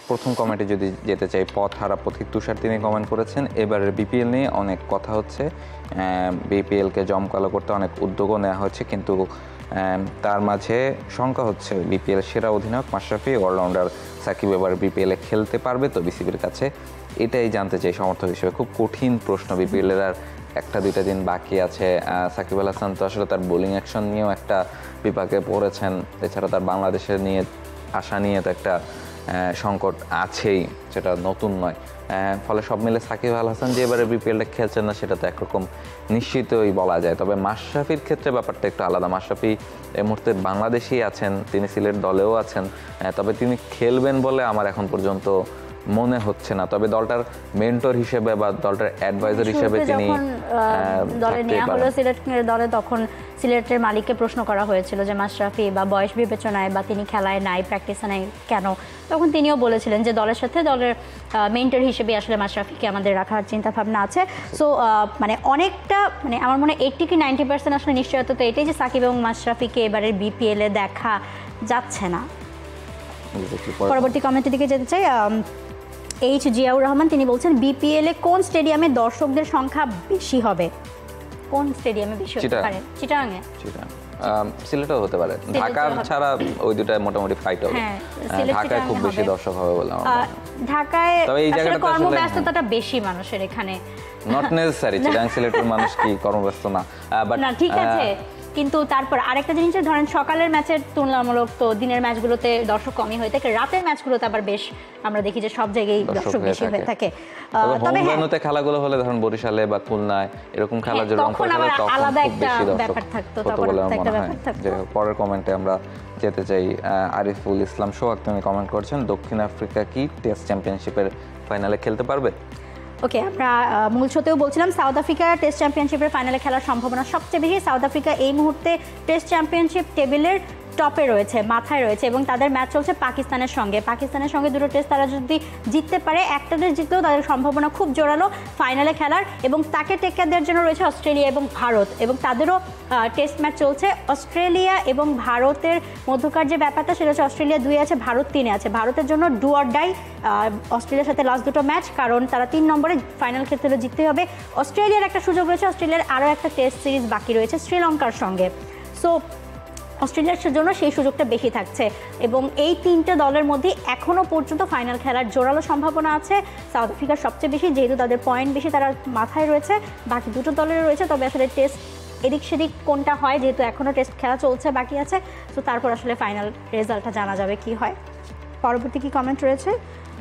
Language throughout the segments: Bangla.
প্রথম কমেন্টে যদি যেতে চাই, পথহারা পথিক তুষার তিনি কমেন্ট করেছেন, এবারের বিপিএল নিয়ে অনেক কথা হচ্ছে, বিপিএলকে জমকালো করতে অনেক উদ্যোগও নেওয়া হচ্ছে, কিন্তু তার মাঝে শঙ্কা হচ্ছে বিপিএল সেরা অধিনায়ক মাশরাফি, অলরাউন্ডার সাকিব এবার বিপিএলে খেলতে পারবে তো বিসিবির কাছে, এটাই জানতে চাই সমর্থক হিসেবে। খুব কঠিন প্রশ্ন, বিপিএলের আর একটা দুইটা দিন বাকি আছে। সাকিব আল হাসান তো আসলে তার বোলিং অ্যাকশন নিয়েও একটা বিপাকে পড়েছেন, এছাড়া তার বাংলাদেশের নিয়ে আশা নিয়ে তো একটা সংকট আছেই, সেটা নতুন নয়। ফলে সব মিলে সাকিব আল হাসান যে এবারে বিপিএলটা খেলছেন না সেটা তো একরকম নিশ্চিতই বলা যায়। তবে মাশরাফির ক্ষেত্রে ব্যাপারটা একটু আলাদা। মাশরাফি এই মুহূর্তে বাংলাদেশেই আছেন, তিনি সিলেট দলেও আছেন, তবে তিনি খেলবেন বলে আমার এখন পর্যন্ত মনে হচ্ছে না। তবে দলটার মেন্টর হিসেবে বা দলটার অ্যাডভাইজার হিসেবে তিনি দলে নেওয়া হলো সিলেটের দলে, তখন সিলেটের মালিককে প্রশ্ন করা হয়েছিল যে মাশরাফি বা বয়স বিবেচনায় বা তিনি খেলায় নাই, প্র্যাকটিসে নাই কেন, তখন তিনিও বলেছিলেন যে দলের সাথে দলের মেন্টর হিসেবে আসলে মাশরাফিকে আমাদের রাখার চিন্তা ভাবনা আছে। সো মানে অনেকটা মানে আমার মনে হয় 80 কি 90% আসলে নিশ্চয়তা তো এটাই যে সাকিব এবং মাশরাফিকে এবারের বিপিএলে দেখা যাচ্ছে না। পরবর্তী কমেন্টের দিকে যেতে চাই, এইচ জিয়াউর রহমান তিনি বলছেন বিপিএল এ কোন স্টেডিয়ামে দর্শকদের সংখ্যা বেশি হবে? কোন স্টেডিয়ামে বেশি হতে পারে? চিটাগাংয়ে, সিলেটেও হতে পারে, ঢাকা ছাড়া ওই দুটায় মোটামুটি ফাইট হবে। ঢাকায় খুব বেশি দর্শক হবে বলে আমার মনে হয়। ঢাকায় তবে এই জায়গাটা কর্মব্যস্ততাটা বেশি মানুষের এখানে, নট নেসেসারি চিটাগাং সিলেটের মানুষ কি কর্মব্যস্ত না, বাট না ঠিক আছে, কিন্তু তারপর আরেকটা জিনিস ধরেন সকালের ম্যাচের তুলনামূলক তো দিনের ম্যাচগুলোতে দর্শক কমই হয়ে থাকে, রাতের ম্যাচগুলোতে আবার বেশ আমরা দেখি যে সব জায়গায় দর্শক বেশি হয়ে থাকে। তবে হোমগ্রাউন্ডে খেলাগুলো হলে ধরেন বরিশালে বা খুলনায় এরকম খেলা যদি তখন আবার আলাদা একটা ব্যাপার থাকতো, তখন একটা ব্যাপার থাকতো। পরের কমেন্টে আমরা যেতে চাই, আরিফুল ইসলাম সোহাগ তিনি কমেন্ট করছেন, দক্ষিণ আফ্রিকা কি টেস্ট চ্যাম্পিয়নশিপের ফাইনালে খেলতে পারবে? ওকে, আমরা মূল শোতেও বলছিলাম সাউথ আফ্রিকা টেস্ট চ্যাম্পিয়নশিপের ফাইনালে খেলার সম্ভাবনা সবচেয়ে বেশি। সাউথ আফ্রিকা এই মুহূর্তে টেস্ট চ্যাম্পিয়নশিপ টেবিলের টপে রয়েছে, মাথায় রয়েছে, এবং তাদের ম্যাচ চলছে পাকিস্তানের সঙ্গে। দুটো টেস্ট তারা যদি জিততে পারে, একটা টেস্ট জিতলেও তাদের সম্ভাবনা খুব জোরালো ফাইনালে খেলার, এবং তাকে টেক্কা দেওয়ার জন্য রয়েছে অস্ট্রেলিয়া এবং ভারত, এবং তাদেরও টেস্ট ম্যাচ চলছে। অস্ট্রেলিয়া এবং ভারতের মধ্যকার যে ব্যাপারটা সেটা হচ্ছে অস্ট্রেলিয়া 2-এ আছে, ভারত 3-এ আছে। ভারতের জন্য ডু অর ডাই অস্ট্রেলিয়ার সাথে লাস্ট দুটো ম্যাচ, কারণ তারা 3 নম্বরে ফাইনাল খেলতে হলে জিততে হবে। অস্ট্রেলিয়ার একটা সুযোগ রয়েছে, অস্ট্রেলিয়ার আরও একটা টেস্ট সিরিজ বাকি রয়েছে শ্রীলঙ্কার সঙ্গে। সো অস্ট্রেলিয়ার জন্য সেই সুযোগটা বেশি থাকছে, এবং এই 3টে দলের মধ্যে এখনও পর্যন্ত ফাইনাল খেলার জোরালো সম্ভাবনা আছে সাউথ আফ্রিকার সবচেয়ে বেশি, যেহেতু তাদের পয়েন্ট বেশি, তারা মাথায় রয়েছে, বাকি দুটো দলের রয়েছে। তবে আসলে টেস্ট এদিক সেদিক কোনটা হয়, যেহেতু এখনও টেস্ট খেলা চলছে বাকি আছে, তো তারপর আসলে ফাইনাল রেজাল্টটা জানা যাবে কি হয়। পরবর্তী কি কমেন্ট রয়েছে?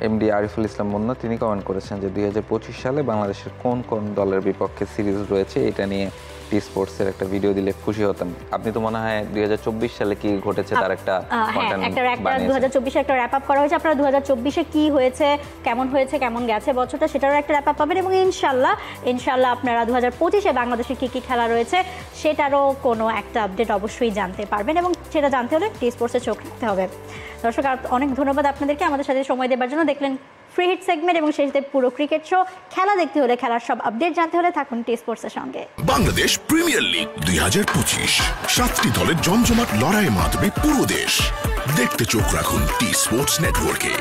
এমডি আরিফুল ইসলাম মুন্না তিনি কমেন্ট করেছেন যে 2025 সালে বাংলাদেশের কোন কোন দলের বিপক্ষে সিরিজ রয়েছে এটা নিয়ে টি স্পোর্টসের একটা ভিডিও দিলে খুশি হতাম। আপনি তো মনে হয় 2024 সালে কি ঘটেছে তার একটা কন্টেন্ট বানিয়েছেন। 2024 একটা র‍্যাপ আপ করা হয়েছে, আপনারা 2024-এ কি হয়েছে, কেমন গেছে বছরটা, সেটারও একটা র‍্যাপ আপ পাবেন, এবং ইনশাআল্লাহ আপনারা 2025-এ বাংলাদেশে কি কি খেলা রয়েছে সেটারও কোনো একটা আপডেট অবশ্যই জানতে পারবেন, এবং সেটা জানতে হলে টি স্পোর্টসে চোখ রাখতে হবে। দর্শক, অনেক ধন্যবাদ আপনাদেরকে আমাদের সাথে সময় দেওয়ার জন্য। দেখলেন ফ্রি হিট সেগমেন্ট, এবং সেই সাথে পুরো ক্রিকেট শো। খেলা দেখতে হলে, খেলার সব আপডেট জানতে হলে থাকুন টি স্পোর্টসের সঙ্গে। বাংলাদেশ প্রিমিয়ার লিগ 2025, 7টি দলের জমজমাট লড়াইয়ে মাতবে পুরো দেশ। দেখতে চোখ রাখুন টি স্পোর্টস নেটওয়ার্কে।